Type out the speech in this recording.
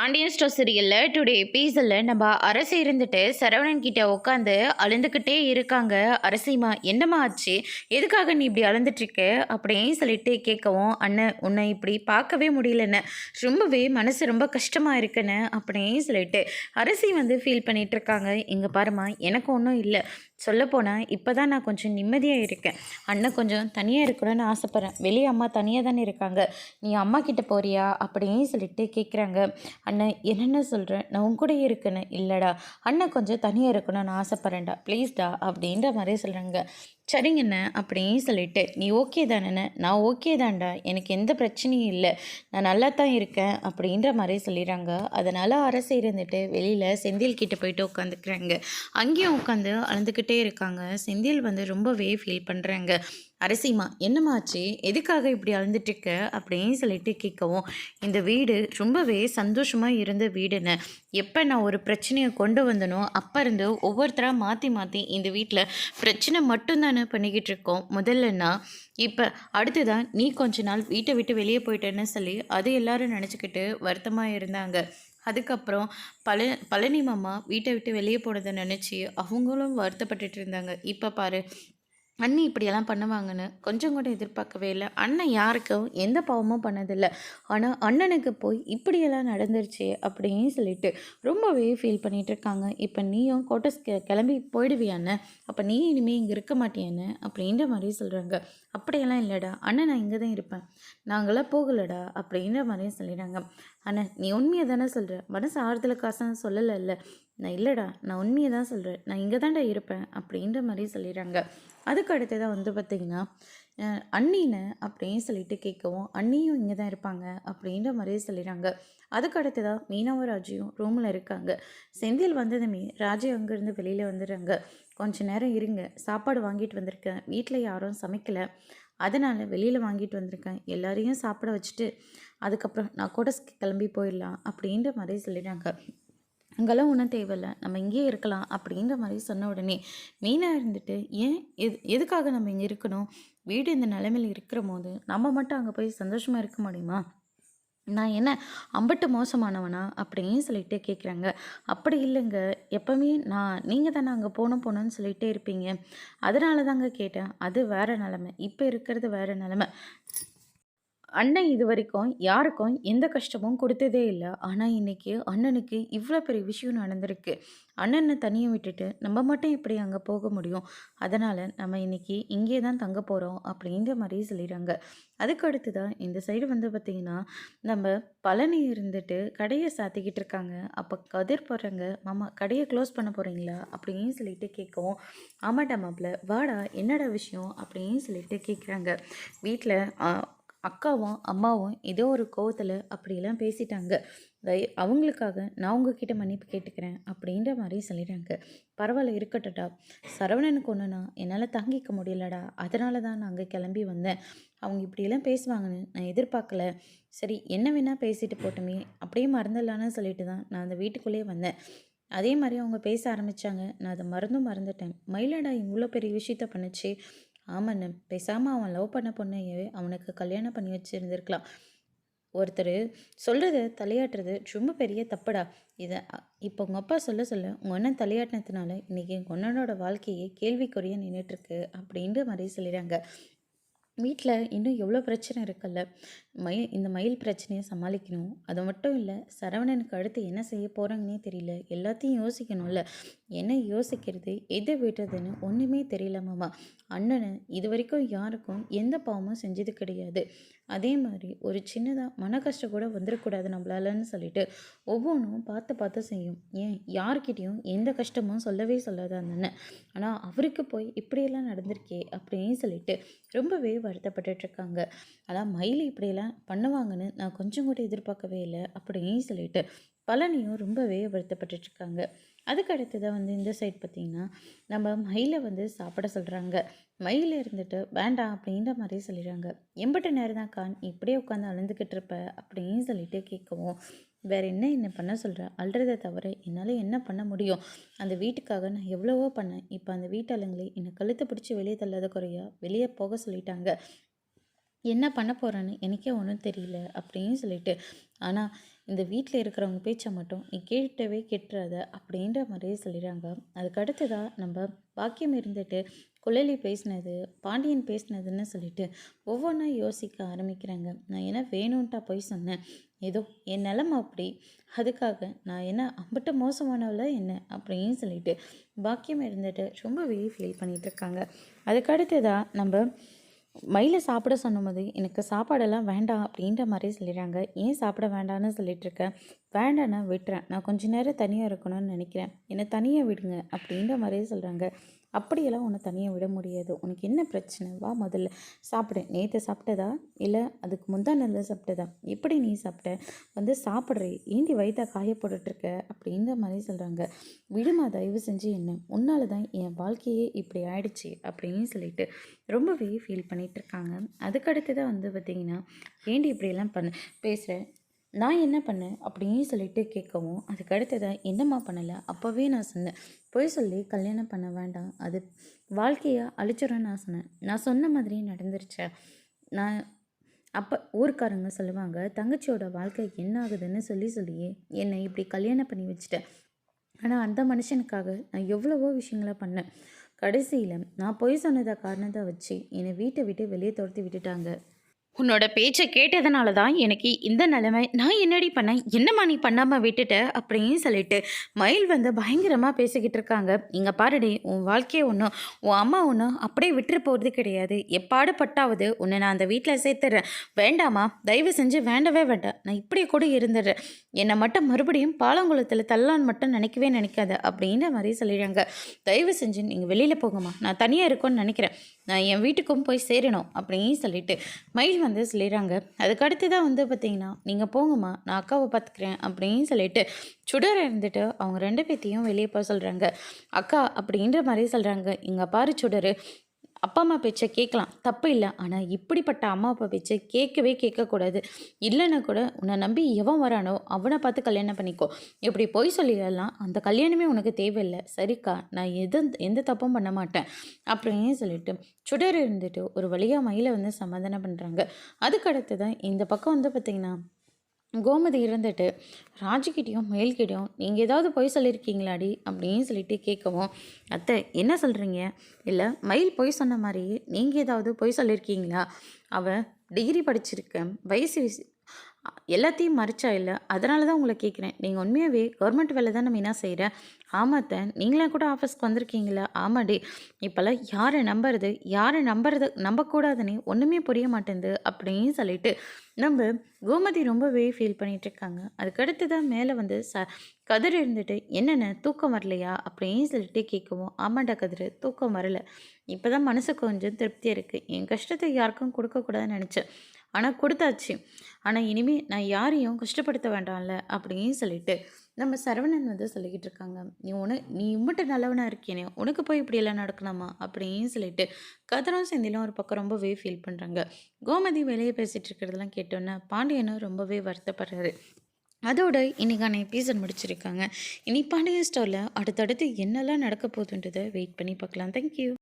Pandian store சீரியல்ல today எபிசோட்ல நம்ம அரசி இருந்துட்டு சரவணன் கிட்ட உட்காந்து அழுந்துக்கிட்டே இருக்காங்க. அரசிமா என்னம்மா ஆச்சு, எதுக்காக நீ இப்படி அழுந்துட்டு இருக்க அப்படின்னு சொல்லிட்டு கேட்கவும், அண்ணன் உன்னை இப்படி பார்க்கவே முடியலன்னு ரொம்பவே மனசு ரொம்ப கஷ்டமா இருக்குன்னு அப்படின்னு சொல்லிட்டு அரசி ஃபீல் பண்ணிட்டு இருக்காங்க. இங்க பாருமா, எனக்கு ஒன்றும் இல்லை, சொல்லப்போனால் இப்போ தான் நான் கொஞ்சம் நிம்மதியாக இருக்கேன். அண்ணன் கொஞ்சம் தனியாக இருக்கணும்னு ஆசைப்பட்றேன். வெளியே அம்மா தனியாக தானே இருக்காங்க, நீ அம்மா கிட்ட போறியா அப்படின்னு சொல்லிட்டு கேட்குறாங்க. அண்ணன் என்னென்ன சொல்கிறேன், நான் உன் கூட இருக்கேன்னு. இல்லைடா, அண்ணன் கொஞ்சம் தனியாக இருக்கணும்னு ஆசைப்பட்றேன்டா, ப்ளீஸ்டா அப்படின்ற மாதிரி சொல்கிறாங்க. சரிங்கண்ணே அப்படின்னு சொல்லிட்டு, நீ ஓகே தானேண்ணே, நான் ஓகே தான்டா, எனக்கு எந்த பிரச்சனையும் இல்லை, நான் நல்லா தான் இருக்கேன் அப்படின்ற மாதிரி சொல்லிடுறாங்க. அதனால் அரசு இருந்துட்டு வெளியில் செந்தில் கிட்டே போயிட்டு உட்காந்துக்கிறாங்க. அங்கேயும் உட்காந்து அழுந்துக்கிட்டே இருக்காங்க. செந்தில் ரொம்பவே ஃபீல் பண்ணுறாங்க. அரசிமா என்னமாச்சு, எதுக்காக இப்படி அழுந்துட்டுருக்க அப்படின்னு சொல்லிட்டு கேட்கவும், இந்த வீடு ரொம்பவே சந்தோஷமாக இருந்த வீடுன்னு, எப்போ நான் ஒரு பிரச்சனையை கொண்டு வந்தனோ அப்போ இருந்து ஒவ்வொருத்தராக மாற்றி மாற்றி இந்த வீட்டில் பிரச்சனை மட்டும்தானே பண்ணிக்கிட்டு இருக்கோம். முதல்லன்னா இப்போ அடுத்துதான் நீ கொஞ்ச நாள் வீட்டை விட்டு வெளியே போயிட்டேன்னு சொல்லி அது எல்லாரும் நினச்சிக்கிட்டு வருத்தமாக இருந்தாங்க. அதுக்கப்புறம் பழனி மாமா வீட்டை விட்டு வெளியே போனதை நினச்சி அவங்களும் வருத்தப்பட்டுட்டு இருந்தாங்க. இப்போ பாரு, அண்ணி இப்படியெல்லாம் பண்ணுவாங்கன்னு கொஞ்சம் கூட எதிர்பார்க்கவே இல்லை. அண்ணன் யாருக்கும் எந்த பாவமும் பண்ணதில்லை, ஆனால் அண்ணனுக்கு போய் இப்படியெல்லாம் நடந்துருச்சு அப்படின்னு சொல்லிட்டு ரொம்பவே ஃபீல் பண்ணிகிட்டு இருக்காங்க. இப்போ நீயும் கோட்டஸ் கிளம்பி போயிடுவியான்னு, அப்போ நீ இனிமேல் இங்கே இருக்க மாட்டியான்னு அப்படின்ற மாதிரி சொல்கிறாங்க. அப்படியெல்லாம் இல்லைடா அண்ணன், நான் இங்கே தான் இருப்பேன், நாங்களாம் போகலடா அப்படின்ற மாதிரியும் சொல்லிடுறாங்க. அண்ணன் நீ உண்மையை தானே சொல்கிற, மனசு ஆறுதலுக்காசம் சொல்லலை. நான் இல்லைடா, நான் உண்மையை தான் சொல்கிறேன், நான் இங்கே தான்டா இருப்பேன் அப்படின்ற மாதிரி சொல்லிடுறாங்க. அதுக்கு அடுத்ததாக பார்த்திங்கன்னா அண்ணின்னு அப்படின்னு சொல்லிட்டு கேட்கவும், அண்ணியும் இங்கே தான் இருப்பாங்க அப்படின்ற மாதிரியே சொல்லிடுறாங்க. அதுக்கு அடுத்ததாக மீனாவும் ராஜியும் ரூமில் இருக்காங்க. செந்தில் வந்ததுமே ராஜி அங்கேருந்து வெளியில் வந்துடுறாங்க. கொஞ்சம் நேரம் இருங்க, சாப்பாடு வாங்கிட்டு வந்திருக்கேன், வீட்டில் யாரும் சமைக்கலை, அதனால் வெளியில் வாங்கிட்டு வந்திருக்கேன், எல்லாரையும் சாப்பிட வச்சுட்டு அதுக்கப்புறம் நான் கூட கிளம்பி போயிடலாம் அப்படின்ற மாதிரி சொல்லிடுறாங்க. அங்கெல்லாம் ஒன்றும் தேவையில்லை, நம்ம இங்கேயே இருக்கலாம் அப்படின்ற மாதிரி சொன்ன உடனே மீனா இருந்துட்டு, ஏன் எதுக்காக நம்ம இங்கே இருக்கணும், வீடு இந்த நிலைமையில் இருக்கிற போது நம்ம மட்டும் அங்கே போய் சந்தோஷமாக இருக்க முடியுமா, நான் என்ன அம்பட்டு மோசமானவனா அப்படின்னு சொல்லிட்டு கேட்குறாங்க. அப்படி இல்லைங்க, எப்போவுமே நீங்கள் தானே அங்கே போகணும்னு சொல்லிகிட்டே இருப்பீங்க, அதனால தாங்க கேட்டேன், அது வேறு நிலமை, இப்போ இருக்கிறது வேறு நிலமை. அண்ணன் இது வரைக்கும் யாருக்கும் எந்த கஷ்டமும் கொடுத்ததே இல்லை, ஆனால் இன்றைக்கி அண்ணனுக்கு இவ்வளோ பெரிய விஷயம் நடந்திருக்கு. அண்ணனை தனியாக விட்டுட்டு நம்ம மட்டும் எப்படி அங்கே போக முடியும், அதனால் நம்ம இன்றைக்கி இங்கே தான் தங்க போகிறோம் அப்படின்ற மாதிரி சொல்லிடுறாங்க. அதுக்கு அடுத்து தான் இந்த சைடு பார்த்திங்கன்னா, நம்ம பழனி இருந்துட்டு கடையை சாத்திக்கிட்டு இருக்காங்க. அப்போ கதிர் போடுறாங்க, மாமா கடையை க்ளோஸ் பண்ண போகிறீங்களா அப்படின்னு சொல்லிட்டு கேட்கவும், ஆமாட்டா மாப்பிள்ள வாடா, என்னடா விஷயம் அப்படின்னு சொல்லிட்டு கேட்குறாங்க. வீட்டில் அக்காவும் அம்மாவும் ஏதோ ஒரு கோவத்தில் அப்படிலாம் பேசிட்டாங்க, அவங்களுக்காக நான் உங்ககிட்ட மன்னிப்பு கேட்டுக்கிறேன் அப்படின்ற மாதிரி சொல்லிடுறாங்க. பரவாயில்ல இருக்கட்டா, சரவணனுக்கு ஒன்றுனா என்னால் தாங்கிக்க முடியலடா, அதனால தான் நான் அங்கே கிளம்பி வந்தேன், அவங்க இப்படியெல்லாம் பேசுவாங்கன்னு நான் எதிர்பார்க்கல, சரி என்ன வேணால் பேசிட்டு போட்டோமே அப்படியே மறந்துடலான்னு சொல்லிட்டு தான் நான் அந்த வீட்டுக்குள்ளேயே வந்தேன். அதே மாதிரி அவங்க பேச ஆரம்பித்தாங்க, நான் அதை மறந்துட்டேன். மயிலடா இவ்வளோ பெரிய விஷயத்த பண்ணுச்சு, ஆமாண்ண, பேசாமல் அவன் லவ் பண்ண பொண்ணையே அவனுக்கு கல்யாணம் பண்ணி வச்சுருந்துருக்கலாம். ஒருத்தர் சொல்கிறது தலையாட்டுறது ரொம்ப பெரிய தப்புடா. இதை இப்போ உங்கள் அப்பா சொல்ல உங்கள் அண்ணன் தலையாட்டினதுனால இன்றைக்கி எங்கள் அண்ணனோட வாழ்க்கையே கேள்விக்குறிய நின்றுட்டுருக்கு அப்படின்ற மாதிரி சொல்லிடுறாங்க. வீட்டில் இன்னும் எவ்வளோ பிரச்சனை இருக்குல்ல, இந்த மயில் பிரச்சனையை சமாளிக்கணும், அது மட்டும் இல்லை சரவணனுக்கு அடுத்து என்ன செய்ய போகிறாங்கன்னே தெரியல, எல்லாத்தையும் யோசிக்கணும்ல, என்ன யோசிக்கிறது எதை விடுறதுன்னு ஒன்றுமே தெரியல மாமா. அண்ணனை இது வரைக்கும் யாருக்கும் எந்த பாவமும் செஞ்சது கிடையாது, அதே மாதிரி ஒரு சின்னதாக மன கஷ்டம் கூட வந்துடக்கூடாது நம்மளாலன்னு சொல்லிட்டு ஒவ்வொன்றும் பார்த்து பார்த்து செய்யும். ஏன் யார்கிட்டையும் எந்த கஷ்டமும் சொல்லவே சொல்லாத அந்த அண்ணன், ஆனால் அவருக்கு போய் இப்படியெல்லாம் நடந்திருக்கே அப்படின்னு சொல்லிட்டு ரொம்பவே வருத்தப்பட்டுட்ருக்காங்க. ஆனால் மயில் இப்படியெல்லாம் பண்ணுவாங்கன்னு நான் கொஞ்சம் கூட எதிர்பார்க்கவே இல்லை அப்படின்னு சொல்லிட்டு பழனியும் ரொம்பவே வருத்தப்பட்டுட்ருக்காங்க. அதுக்கு அடுத்ததாக இந்த சைட் பார்த்திங்கன்னா, நம்ம மயிலை சாப்பிட சொல்கிறாங்க. மயில் இருந்துட்டு வேண்டாம் அப்படின்ற மாதிரி சொல்லிடுறாங்க. எம்பிட்ட நேரம் தான் கான் இப்படியே உட்காந்து அழுந்துக்கிட்டு இருப்ப அப்படின்னு சொல்லிட்டு கேட்கவும், வேறு என்ன பண்ண சொல்கிற, அழுறதை தவிர என்னால் என்ன பண்ண முடியும், அந்த வீட்டுக்காக நான் எவ்வளவோ பண்ணேன், இப்போ அந்த வீட்டாளுங்களே என்னை கழுத்தை பிடிச்சி வெளியே தள்ளாத குறையா வெளியே போக சொல்லிட்டாங்க, என்ன பண்ண போகிறேன்னு எனக்கே ஒன்றும் தெரியல அப்படின்னு சொல்லிட்டு, ஆனால் இந்த வீட்டில் இருக்கிறவங்க பேச்சை மட்டும் நீ கேட்டவே கேட்டுறாத அப்படின்ற மாதிரியே சொல்லிடுறாங்க. அதுக்கு அடுத்ததாக நம்ம பாக்கியம் இருந்துட்டு குழலி பேசினது, பாண்டியன் பேசினதுன்னு சொல்லிட்டு ஒவ்வொன்றா யோசிக்க ஆரம்பிக்கிறாங்க. நான் என்ன வேணும்ன்ட்டா போய் சொன்னேன், ஏதோ என் நிலமை அப்படி, அதுக்காக நான் என்ன அம்பட்ட மோசமானவள என்ன அப்படின்னு சொல்லிட்டு பாக்கியம் இருந்துட்டு ரொம்பவே ஃபீல் பண்ணிகிட்டு இருக்காங்க. அதுக்கு அடுத்ததாக நம்ம மயிலை சாப்பிட சொன்னபோது எனக்கு சாப்பாடெல்லாம் வேண்டாம் அப்படின்ற மாதிரி சொல்லிடுறாங்க. ஏன் சாப்பிட வேண்டாம்னு சொல்லிட்டு இருக்கேன், வேண்டாம் விட்டுறேன், நான் கொஞ்ச நேரம் தனியாக இருக்கணும்னு நினைக்கிறேன், என்னை தனியாக விடுங்க அப்படின்ற மாதிரியே சொல்கிறாங்க. அப்படியெல்லாம் உன்னை தனியாக விட முடியாது, உனக்கு என்ன பிரச்சனை, வா முதல்ல சாப்பிடு, நேற்று சாப்பிட்டதா இல்லை அதுக்கு முந்தா நாள் சாப்பிட்டதா, எப்படி நீ சாப்பிட்ட, வந்து சாப்பிட்றே, ஏந்தி வயிற்ற காயப்பட்டுருக்க அப்படின்ற மாதிரி சொல்கிறாங்க. விடுமா தயவு செஞ்சு, என்ன உன்னால தான் என் வாழ்க்கையே இப்படி ஆயிடுச்சு அப்படின்னு சொல்லிட்டு ரொம்பவே ஃபீல் பண்ணிகிட்ருக்காங்க. அதுக்கடுத்து தான் வந்து பார்த்திங்கன்னா, ஏண்டி இப்படியெல்லாம் பேசுகிறேன், நான் என்ன பண்ணேன் அப்படின்னு சொல்லிட்டு கேட்கவும், அதுக்கு அடுத்ததான் என்னம்மா பண்ணலை, அப்போவே நான் சொன்னேன் பொய் சொல்லி கல்யாணம் பண்ண வேண்டாம், அது வாழ்க்கையை அழிச்சிடும்னு நான் சொன்னேன், நான் சொன்ன மாதிரியே நடந்துருச்சேன். நான் அப்போ ஊருக்காரங்க சொல்லுவாங்க, தங்கச்சியோட வாழ்க்கை என்ன ஆகுதுன்னு சொல்லியே என்னை இப்படி கல்யாணம் பண்ணி வச்சுட்டேன். ஆனால் அந்த மனுஷனுக்காக நான் எவ்வளவோ விஷயங்களை பண்ணேன். கடைசியில் நான் பொய் சொன்னதை காரணத்தை வச்சு என்னை வீட்டை விட்டு வெளியே துரத்தி விட்டுட்டாங்க. உன்னோட பேச்சை கேட்டதுனால தான் எனக்கு இந்த நிலைமை. நான் என்னடி பண்ணேன், என்னம்மா நீ பண்ணாமல் விட்டுட்ட அப்படின்னு சொல்லிட்டு மயில் வந்து பயங்கரமாக பேசிக்கிட்டு இருக்காங்க. இங்கே பாருடி, உன் வாழ்க்கையை ஒன்றும் உன் அம்மா ஒன்றும் அப்படியே விட்டுட்டு போகிறது கிடையாது. எப்பாடுபட்டாவது உன்னை நான் அந்த வீட்டில் சேர்த்துறேன். வேண்டாமா, தயவு செஞ்சு வேண்டவே வேண்டாம், நான் இப்படி கூட இருந்துடுறேன். என்னை மட்டும் மறுபடியும் பாலங்குளத்தில் தள்ளலான்னு மட்டும் நினைக்கவே நினைக்காத அப்படின்ற மாதிரி சொல்லிடுறாங்க. தயவு செஞ்சு நீங்கள் வெளியில் போங்கம்மா, நான் தனியாக இருக்கோன்னு நினைக்கிறேன், நான் என் வீட்டுக்கும் போய் சேரணும் அப்படின்னு சொல்லிட்டு மயில் வந்து சொல்லிடுறாங்க. அதுக்கடுத்து தான் வந்து பார்த்திங்கன்னா, நீங்கள் போங்கம்மா, நான் அக்காவை பார்த்துக்கிறேன் அப்படின்னு சொல்லிட்டு சுடர் இருந்துட்டு அவங்க 2 பேர்த்தையும் வெளியே போக சொல்கிறாங்க. அக்கா அப்படின்ற மாதிரி சொல்கிறாங்க. இங்கே பாரு சுடர், அப்பா அம்மா பேச்சை கேட்கலாம், தப்பு இல்லை, ஆனால் இப்படிப்பட்ட அம்மா அப்பா பேச்சை கேட்கவே கேட்கக்கூடாது. இல்லைன்னா கூட உன்னை நம்பி எவன் வரானோ அவனை பார்த்து கல்யாணம் பண்ணிக்கோ. இப்படி பொய் சொல்லிடலாம், அந்த கல்யாணமே உனக்கு தேவையில்லை, சரிக்கா, நான் எந்த தப்பும் பண்ண மாட்டேன் அப்படின்னு சொல்லிட்டு சுடர் இருந்துட்டு ஒரு வழியாக மயிலை வந்து சமாதானம் பண்ணுறாங்க. அதுக்கடுத்து தான் இந்த பக்கம் வந்து பார்த்திங்கன்னா, கோமதி இருந்துட்டு ராஜுக்கிட்டேயும் மயில்கிட்டையும் நீங்கள் ஏதாவது பொய் சொல்லியிருக்கீங்களாடி அப்படின்னு சொல்லிட்டு கேட்கவும், அத்தை என்ன சொல்கிறீங்க, இல்லை மயில் பொய் சொன்ன மாதிரி நீங்கள் ஏதாவது பொய் சொல்லியிருக்கீங்களா, அவன் டிகிரி படிச்சிருக்கேன், வயசு எல்லாத்தையும் மறைச்சா இல்லை, அதனால தான் உங்களை கேட்குறேன், நீங்கள் உண்மையாகவே கவர்மெண்ட் வேலை தானே மெயினாக செய்கிறேன். ஆமாத்த, நீங்களே கூட ஆஃபீஸ்க்கு வந்திருக்கீங்களா, ஆமாடி, இப்போல்லாம் யாரை நம்பக்கூடாதுன்னு ஒன்றுமே புரிய மாட்டேங்குது அப்படின்னு சொல்லிட்டு நம்ம கோமதி ரொம்பவே ஃபீல் பண்ணிகிட்ருக்காங்க. அதுக்கடுத்து தான் மேலே வந்து கதிர் இருந்துட்டு, என்னென்ன தூக்கம் வரலையா அப்படின்னு சொல்லிட்டு கேட்கவும், ஆமாண்டா கதிர், தூக்கம் வரலை, இப்போ தான் மனசு கொஞ்சம் திருப்தியாக இருக்குது, என் கஷ்டத்தை யாருக்கும் கொடுக்கக்கூடாதுன்னு நினச்சேன், ஆனால் கொடுத்தாச்சு, ஆனால் இனிமேல் நான் யாரையும் கஷ்டப்படுத்த வேண்டாம்ல அப்படின்னு சொல்லிட்டு நம்ம சரவணன் வந்து சொல்லிக்கிட்டு இருக்காங்க. நீ இம்மட்டு நல்லவனாக இருக்கேனே, உனக்கு போய் இப்படியெல்லாம் நடக்கணுமா அப்படின்னு சொல்லிட்டு கதிரும் செந்திலும் ஒரு பக்கம் ரொம்பவே ஃபீல் பண்ணுறாங்க. கோமதி வெளியே பேசிகிட்டு இருக்கிறதெல்லாம் கேட்டோன்னே பாண்டியனும் ரொம்பவே வருத்தப்படுறாரு. அதோட இன்றைக்கான எபிசோட் முடிச்சிருக்காங்க. இனி பாண்டியன் ஸ்டோரில் அடுத்தடுத்து என்னெல்லாம் நடக்க போகுதுன்றதை வெயிட் பண்ணி பார்க்கலாம். தேங்க்யூ.